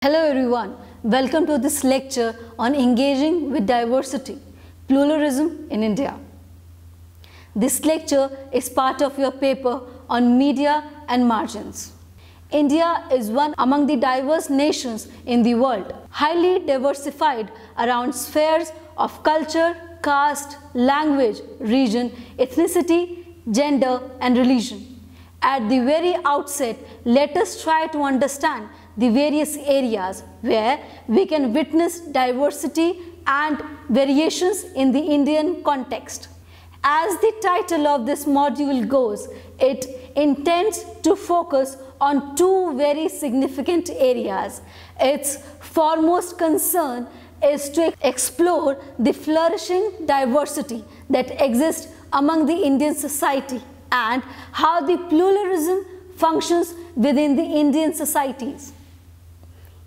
Hello everyone, welcome to this lecture on engaging with diversity, pluralism in India. This lecture is part of your paper on media and margins. India is one among the diverse nations in the world, highly diversified around spheres of culture, caste, language, region, ethnicity, gender and religion. At the very outset, let us try to understand the various areas where we can witness diversity and variations in the Indian context. As the title of this module goes, it intends to focus on two very significant areas. Its foremost concern is to explore the flourishing diversity that exists among the Indian society and how the pluralism functions within the Indian societies.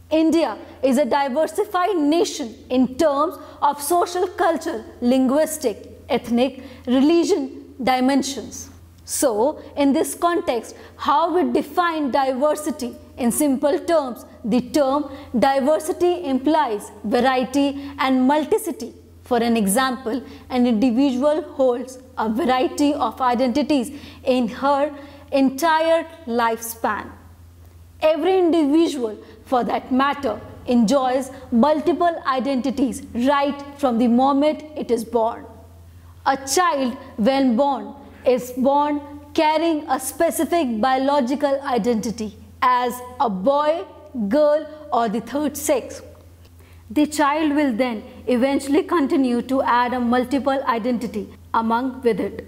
India is a diversified nation in terms of social, cultural, linguistic, ethnic, religion dimensions. So, in this context, how we define diversity? In simple terms, the term diversity implies variety and multiplicity. For an example, an individual holds a variety of identities in her entire lifespan. Every individual, for that matter, enjoys multiple identities right from the moment it is born. A child, when born, is born carrying a specific biological identity as a boy, girl, or the third sex. The child will then eventually continue to add a multiple identity among with it.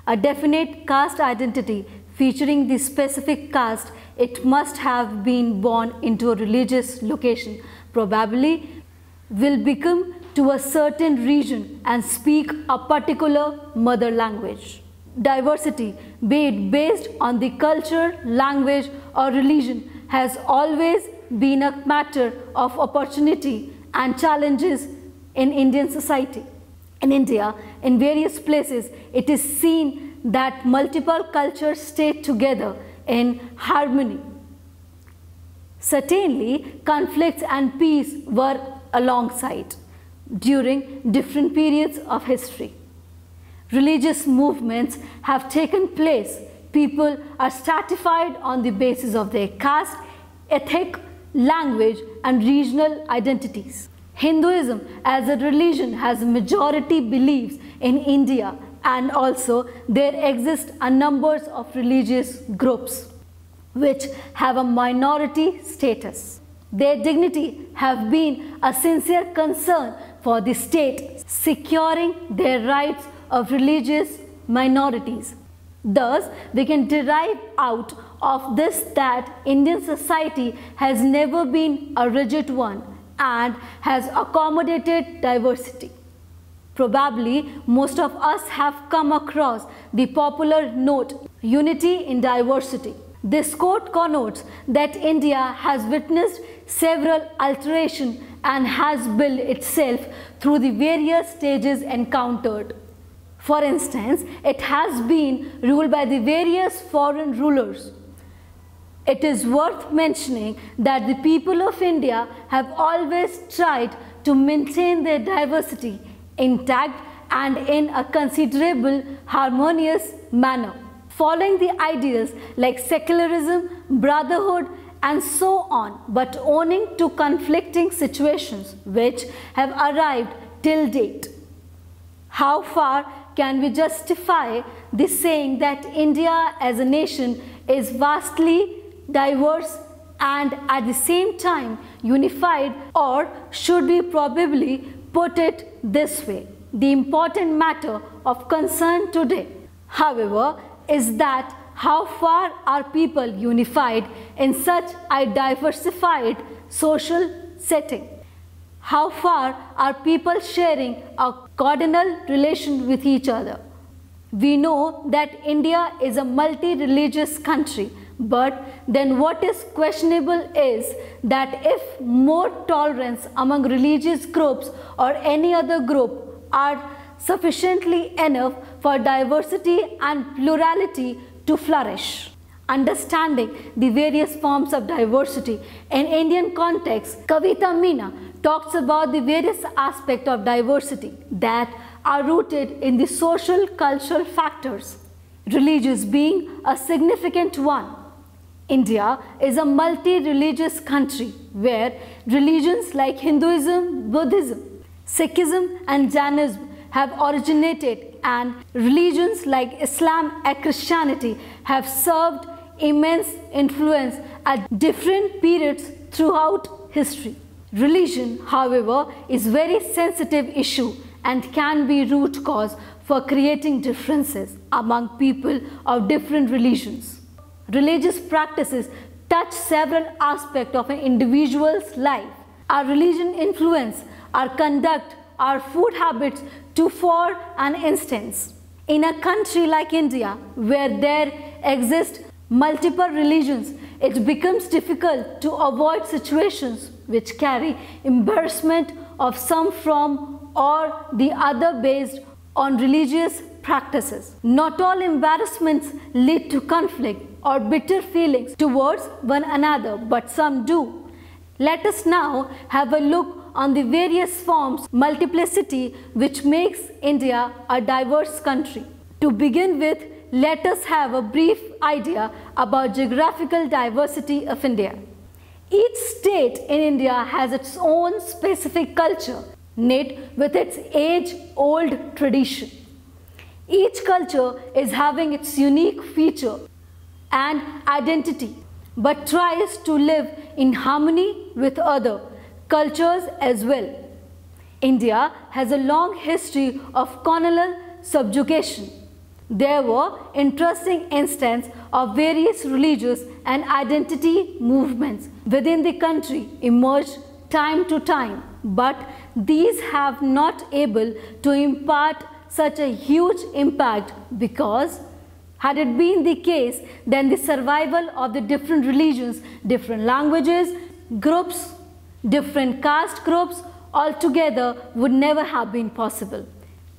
A definite caste identity featuring the specific caste it must have been born into a religious location, probably will become to a certain region and speak a particular mother language. Diversity, be it based on the culture, language or religion, has always been a matter of opportunity and challenges in Indian society. In India, in various places, it is seen that multiple cultures stay together in harmony. Certainly, conflicts and peace were alongside during different periods of history. Religious movements have taken place. People are stratified on the basis of their caste, ethnic, language and regional identities. Hinduism as a religion has majority beliefs in India, and also there exist a number of religious groups which have a minority status. Their dignity have been a sincere concern for the state, securing their rights of religious minorities. Thus, we can derive out of this that Indian society has never been a rigid one and has accommodated diversity. Probably most of us have come across the popular note, unity in diversity. This quote connotes that India has witnessed several alterations and has built itself through the various stages encountered. For instance, it has been ruled by the various foreign rulers. It is worth mentioning that the people of India have always tried to maintain their diversity intact and in a considerable harmonious manner, following the ideals like secularism, brotherhood and so on, but owning to conflicting situations which have arrived till date. How far can we justify the saying that India as a nation is vastly diverse and at the same time unified, or should we probably put it this way? The important matter of concern today, however, is that how far are people unified in such a diversified social setting? How far are people sharing a cardinal relation with each other? We know that India is a multi-religious country, but then what is questionable is that if more tolerance among religious groups or any other group are sufficiently enough for diversity and plurality to flourish. Understanding the various forms of diversity in Indian context, Kavita Meena talks about the various aspects of diversity that are rooted in the social cultural factors, religious being a significant one. India is a multi-religious country where religions like Hinduism, Buddhism, Sikhism and Jainism have originated, and religions like Islam and Christianity have served immense influence at different periods throughout history. Religion, however, is a very sensitive issue and can be root cause for creating differences among people of different religions. Religious practices touch several aspects of an individual's life. Our religion influence our conduct, our food habits. For an instance, in a country like India, where there exist multiple religions, it becomes difficult to avoid situations which carry embarrassment of some from or the other based on religious practices. Not all embarrassments lead to conflict or bitter feelings towards one another, but some do. Let us now have a look on the various forms multiplicity which makes India a diverse country. To begin with, let us have a brief idea about geographical diversity of India. Each state in India has its own specific culture, knit with its age-old tradition. Each culture is having its unique feature and identity, but tries to live in harmony with other cultures as well. India has a long history of colonial subjugation. There were interesting instances of various religious and identity movements within the country emerged time to time, but these have not able to impart such a huge impact because had it been the case, then the survival of the different religions, different languages, groups, different caste groups altogether would never have been possible.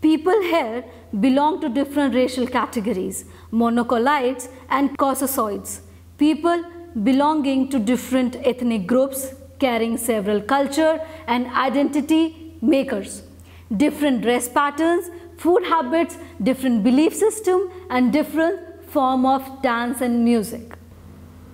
People here belong to different racial categories, monocolites and caucasoids. People belonging to different ethnic groups carrying several culture and identity makers, different dress patterns, food habits, different belief system and different form of dance and music.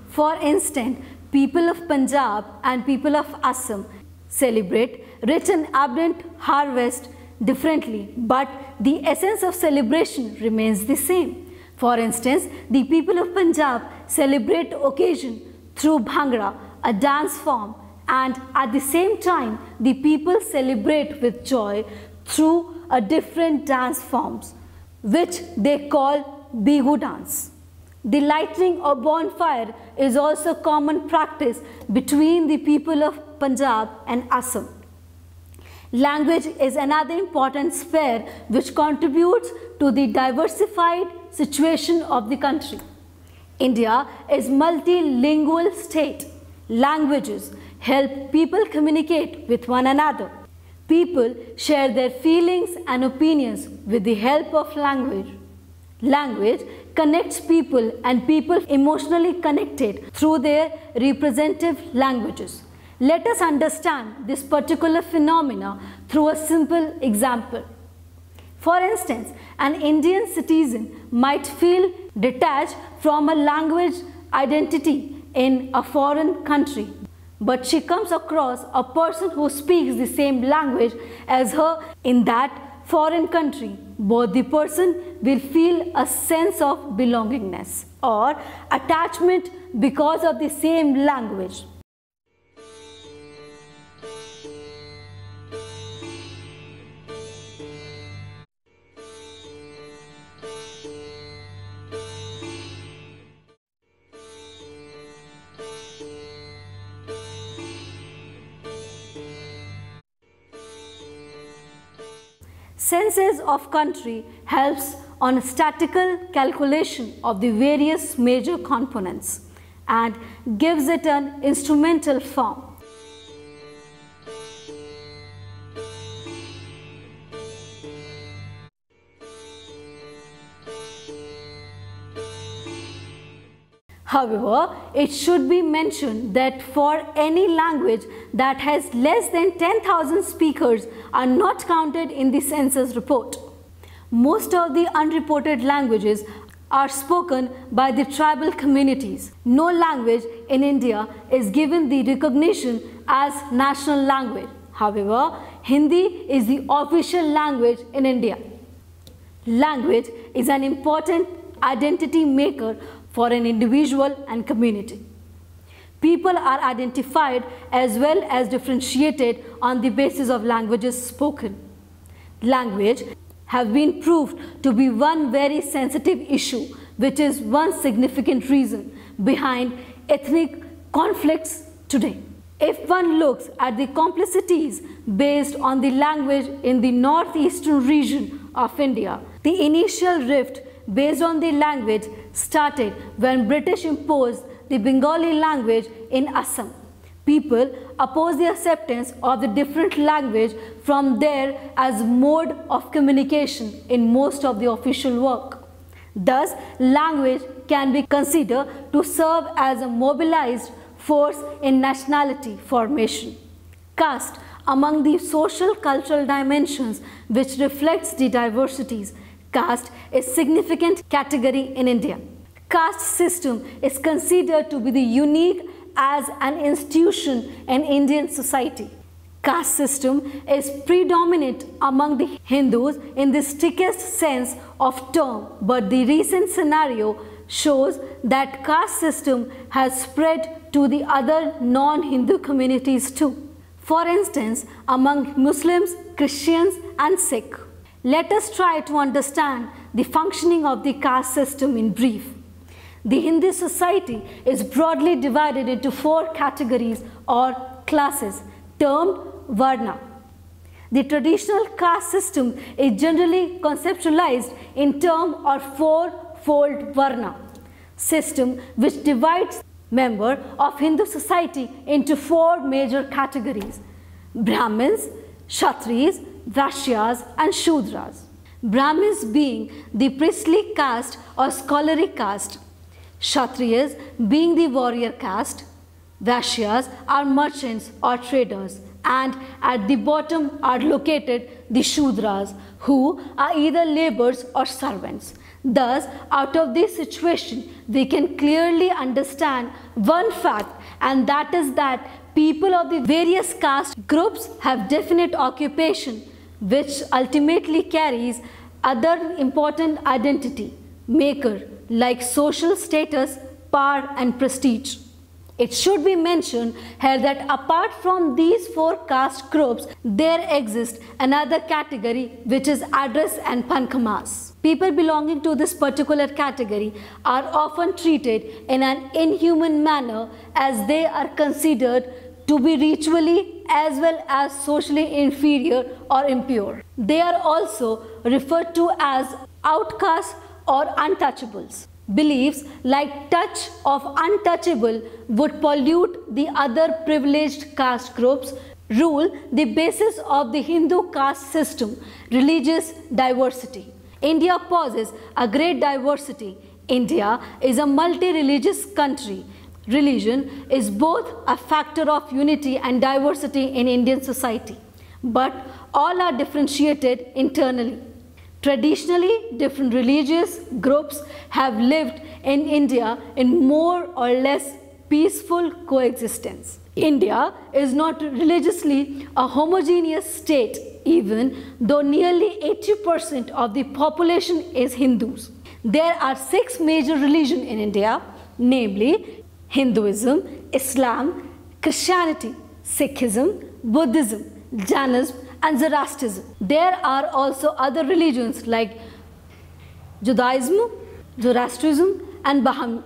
For instance, people of Punjab and people of Assam celebrate rich and abundant harvest differently, but the essence of celebration remains the same. For instance, the people of Punjab celebrate occasion through Bhangra, a dance form, and at the same time, the people celebrate with joy through a different dance forms, which they call Bihu dance. The lighting of bonfire is also common practice between the people of Punjab and Assam. Language is another important sphere which contributes to the diversified situation of the country. India is multilingual state. Languages help people communicate with one another. People share their feelings and opinions with the help of language. Language connects people and people emotionally connected through their representative languages. Let us understand this particular phenomena through a simple example. For instance, an Indian citizen might feel detached from a language identity in a foreign country, but she comes across a person who speaks the same language as her in that foreign country. Both the person will feel a sense of belongingness or attachment because of the same language. Census of country helps on statistical calculation of the various major components and gives it an instrumental form. However, it should be mentioned that for any language that has less than 10,000 speakers are not counted in the census report. Most of the unreported languages are spoken by the tribal communities. No language in India is given the recognition as national language. However, Hindi is the official language in India. Language is an important identity maker for an individual and community. People are identified as well as differentiated on the basis of languages spoken. Language have been proved to be one very sensitive issue, which is one significant reason behind ethnic conflicts today. If one looks at the complexities based on the language in the northeastern region of India, the initial rift based on the language started when British imposed the Bengali language in Assam. People oppose the acceptance of the different language from there as mode of communication in most of the official work. Thus, language can be considered to serve as a mobilized force in nationality formation. Caste, among the social cultural dimensions which reflects the diversities, caste is a significant category in India. Caste system is considered to be the unique as an institution in Indian society. Caste system is predominant among the Hindus in the strictest sense of term, but the recent scenario shows that caste system has spread to the other non-Hindu communities too. For instance, among Muslims, Christians and Sikh. Let us try to understand the functioning of the caste system in brief. The Hindu society is broadly divided into 4 categories or classes termed Varna. The traditional caste system is generally conceptualized in terms of 4-fold Varna system, which divides members of Hindu society into 4 major categories: Brahmins, Kshatriyas, Vaishyas and Shudras. Brahmins being the priestly caste or scholarly caste, Kshatriyas being the warrior caste, Vaishyas are merchants or traders, and at the bottom are located the Shudras, who are either laborers or servants. Thus, out of this situation, we can clearly understand one fact, and that is that people of the various caste groups have definite occupation, which ultimately carries other important identity maker like social status, power and prestige. It should be mentioned here that apart from these 4 caste groups, there exists another category which is Adras and Pankamas. People belonging to this particular category are often treated in an inhuman manner as they are considered to be ritually as well as socially inferior or impure. They are also referred to as outcasts or untouchables. Beliefs like touch of untouchable would pollute the other privileged caste groups, rule the basis of the Hindu caste system, religious diversity. India possesses a great diversity. India is a multi-religious country. Religion is both a factor of unity and diversity in Indian society, but all are differentiated internally. Traditionally, different religious groups have lived in India in more or less peaceful coexistence. India is not religiously a homogeneous state, even though nearly 80% of the population is Hindus. There are 6 major religions in India, namely Hinduism, Islam, Christianity, Sikhism, Buddhism, Jainism and Zoroastrianism. There are also other religions like Judaism, Zoroastrianism and Baham.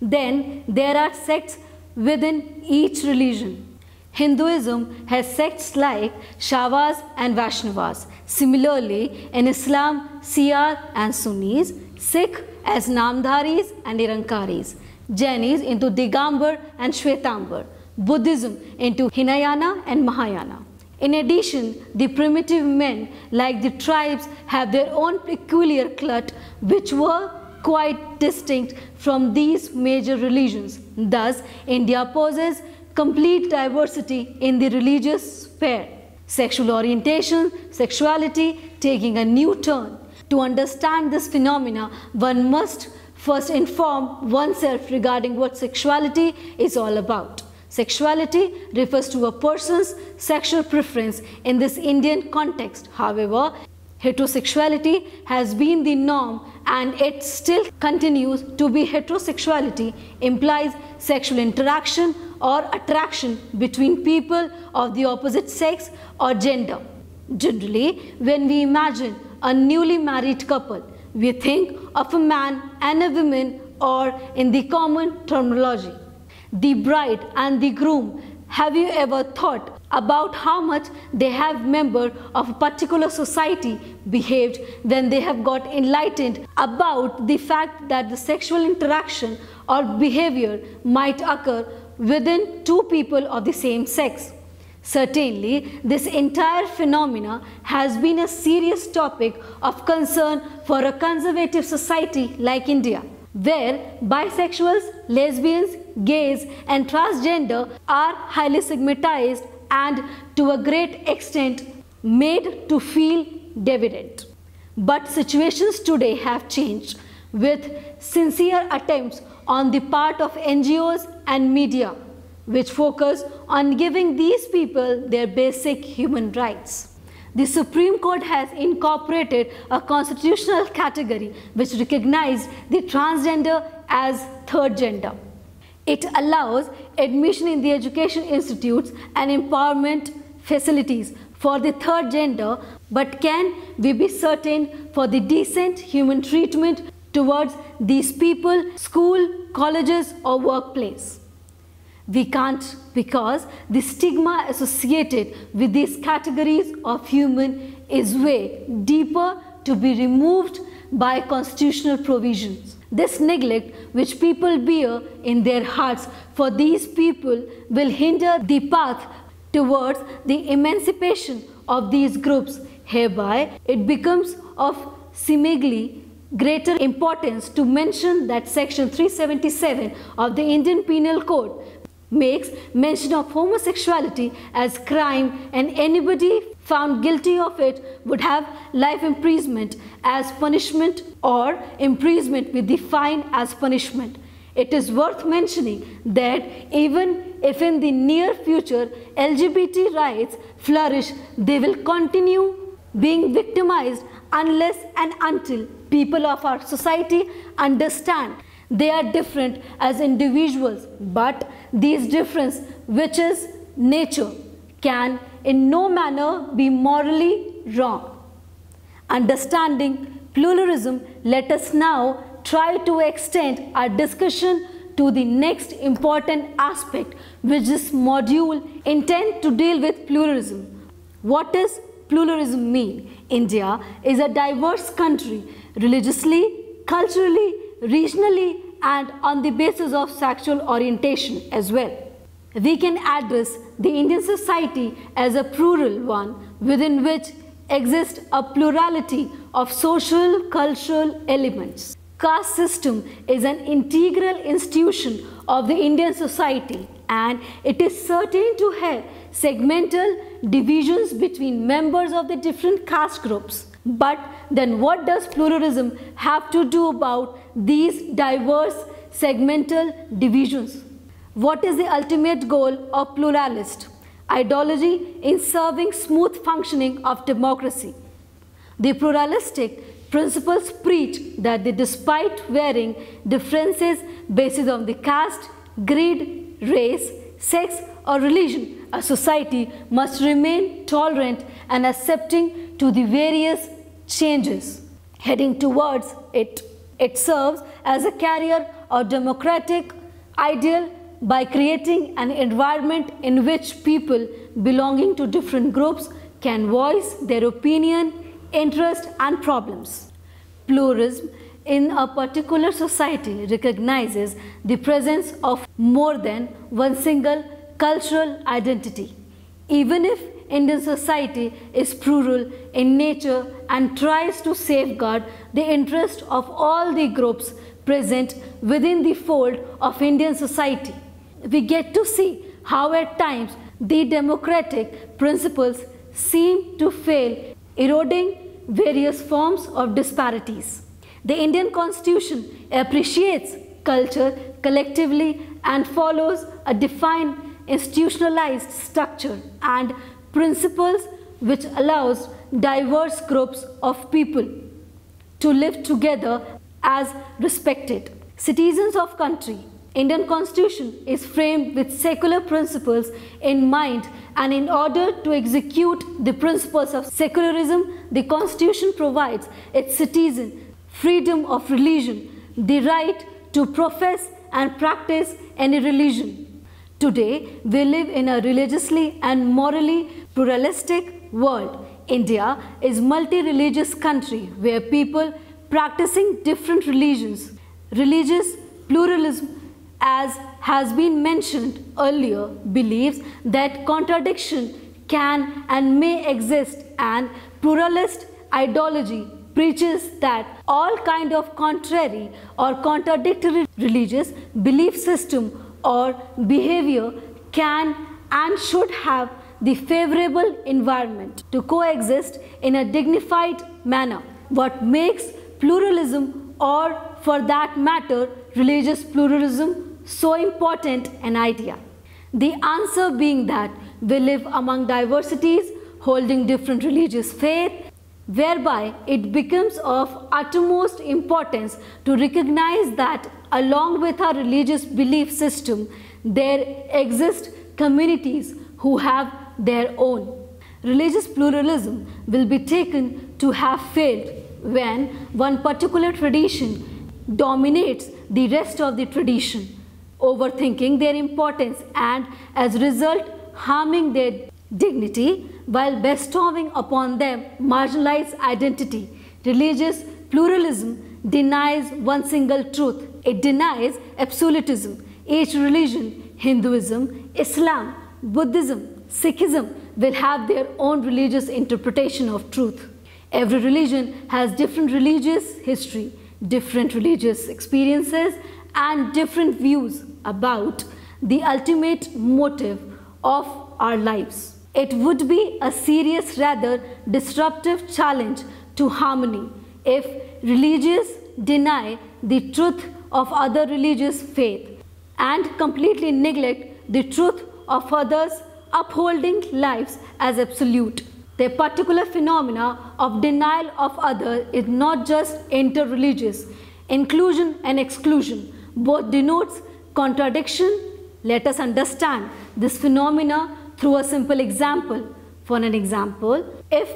Then there are sects within each religion. Hinduism has sects like Shaivas and Vaishnavas. Similarly, in Islam, Shia and Sunnis, Sikh as Namdharis and Nirankaris, Jainis into Digambar and Shwetambar, Buddhism into Hinayana and Mahayana. In addition, the primitive men like the tribes have their own peculiar cult which were quite distinct from these major religions. Thus, India possesses complete diversity in the religious sphere. Sexual orientation, sexuality taking a new turn. To understand this phenomena, one must first inform oneself regarding what sexuality is all about. Sexuality refers to a person's sexual preference in this Indian context. However, heterosexuality has been the norm and it still continues to be. Heterosexuality implies sexual interaction or attraction between people of the opposite sex or gender. Generally, when we imagine a newly married couple, we think of a man and a woman, or in the common terminology, the bride and the groom. Have you ever thought about how much they have members of a particular society behaved when they have got enlightened about the fact that the sexual interaction or behavior might occur within two people of the same sex? Certainly, this entire phenomena has been a serious topic of concern for a conservative society like India, where bisexuals, lesbians, gays and transgender are highly stigmatized and to a great extent made to feel deviant. But situations today have changed, with sincere attempts on the part of NGOs and media which focus on giving these people their basic human rights. The Supreme Court has incorporated a constitutional category which recognized the transgender as third gender. It allows admission in the education institutes and empowerment facilities for the third gender, but can we be certain for the decent human treatment towards these people, school, colleges or workplace? We can't, because the stigma associated with these categories of human is way deeper to be removed by constitutional provisions. This neglect which people bear in their hearts for these people will hinder the path towards the emancipation of these groups. Hereby, it becomes of seemingly greater importance to mention that Section 377 of the Indian Penal Code makes mention of homosexuality as crime, and anybody found guilty of it would have life imprisonment as punishment or imprisonment with the fine as punishment. It is worth mentioning that even if in the near future LGBT rights flourish, they will continue being victimized unless and until people of our society understand they are different as individuals, but these differences, which is nature, can in no manner be morally wrong. Understanding pluralism, let us now try to extend our discussion to the next important aspect which this module intends to deal with: pluralism. What does pluralism mean? India is a diverse country, religiously, culturally, regionally and on the basis of sexual orientation as well. We can address the Indian society as a plural one within which exists a plurality of social, cultural elements. Caste system is an integral institution of the Indian society, and it is certain to have segmental divisions between members of the different caste groups. But then what does pluralism have to do about these diverse segmental divisions? What is the ultimate goal of pluralist ideology in serving smooth functioning of democracy? The pluralistic principles preach that despite varying differences based on the caste, creed, race, sex or religion, a society must remain tolerant and accepting to the various changes heading towards it. It serves as a carrier of democratic ideal by creating an environment in which people belonging to different groups can voice their opinion, interest and problems. Pluralism in a particular society recognizes the presence of more than one single cultural identity, even if Indian society is plural in nature and tries to safeguard the interest of all the groups present within the fold of Indian society. We get to see how at times the democratic principles seem to fail, eroding various forms of disparities. The Indian Constitution appreciates culture collectively and follows a defined institutionalized structure and principles which allows diverse groups of people to live together as respected citizens of country. Indian Constitution is framed with secular principles in mind, and in order to execute the principles of secularism, the Constitution provides its citizens freedom of religion, the right to profess and practice any religion. Today, we live in a religiously and morally pluralistic world. India is a multi-religious country where people practicing different religions. Religious pluralism, as has been mentioned earlier, believes that contradiction can and may exist, and pluralist ideology preaches that all kind of contrary or contradictory religious belief system or behavior can and should have the favorable environment to coexist in a dignified manner. What makes pluralism, or for that matter religious pluralism, so important an idea? The answer being that we live among diversities holding different religious faith, whereby it becomes of utmost importance to recognize that along with our religious belief system, there exist communities who have their own. Religious pluralism will be taken to have failed when one particular tradition dominates the rest of the tradition, overthinking their importance and as a result harming their dignity while bestowing upon them marginalized identity. Religious pluralism denies one single truth. It denies absolutism. Each religion, Hinduism, Islam, Buddhism, Sikhism, will have their own religious interpretation of truth. Every religion has different religious history, different religious experiences, and different views about the ultimate motive of our lives. It would be a serious, rather disruptive challenge to harmony if religions deny the truth of other religious faith and completely neglect the truth of others, upholding lives as absolute. The particular phenomena of denial of others is not just interreligious. Inclusion and exclusion both denotes contradiction. Let us understand this phenomena through a simple example. For an example, if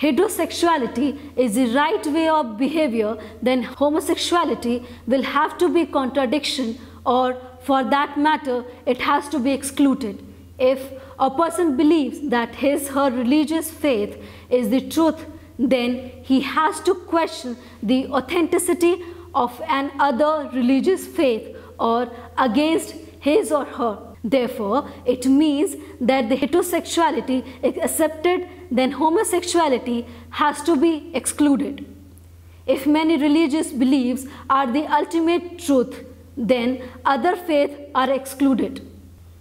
heterosexuality is the right way of behavior, then homosexuality will have to be contradiction, or for that matter, it has to be excluded. If a person believes that her religious faith is the truth, then he has to question the authenticity of an other religious faith or against his or her. Therefore, it means that the heterosexuality is accepted, then homosexuality has to be excluded. If many religious beliefs are the ultimate truth, then other faiths are excluded.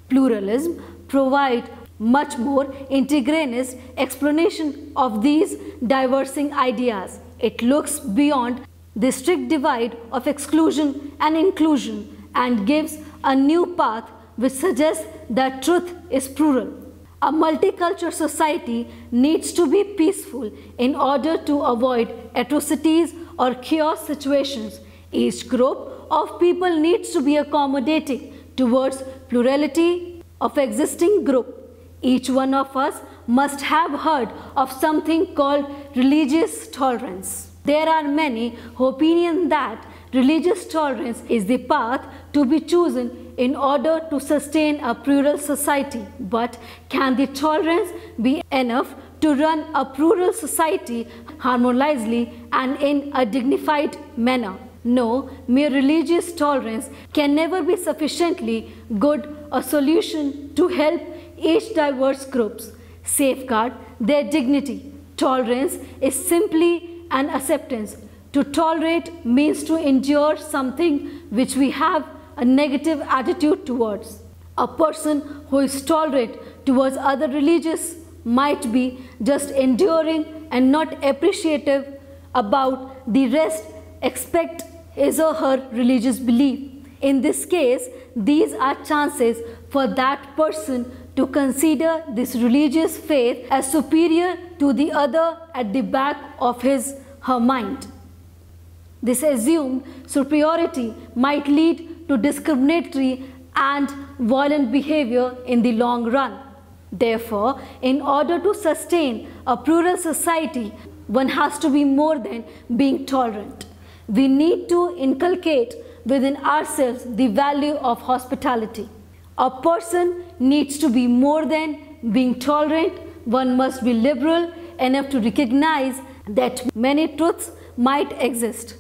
Pluralism provides much more integrated explanation of these diverging ideas. It looks beyond the strict divide of exclusion and inclusion and gives a new path which suggests that truth is plural. A multicultural society needs to be peaceful in order to avoid atrocities or chaos situations. Each group of people needs to be accommodating towards plurality of existing group. Each one of us must have heard of something called religious tolerance. There are many who opinion that religious tolerance is the path to be chosen in order to sustain a plural society. But can the tolerance be enough to run a plural society harmoniously and in a dignified manner? No, mere religious tolerance can never be sufficiently good a solution to help each diverse groups. safeguard their dignity. Tolerance is simply an acceptance. To tolerate means to endure something which we have a negative attitude towards. A person who is tolerant towards other religions might be just enduring and not appreciative about the rest except his or her religious belief. In this case, these are chances for that person to consider this religious faith as superior to the other at the back of his her mind. This assumed superiority might lead to discriminatory and violent behavior in the long run. Therefore, in order to sustain a plural society, one has to be more than being tolerant. We need to inculcate within ourselves the value of hospitality. A person needs to be more than being tolerant. One must be liberal enough to recognize that many truths might exist.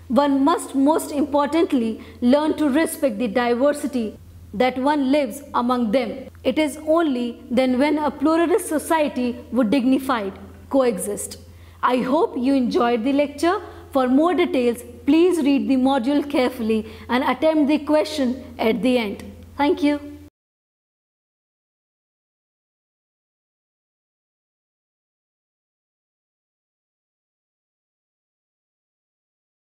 One must most importantly learn to respect the diversity that one lives among them. It is only then when a pluralist society would dignified coexist. I hope you enjoyed the lecture. For more details, please read the module carefully and attempt the question at the end. Thank you.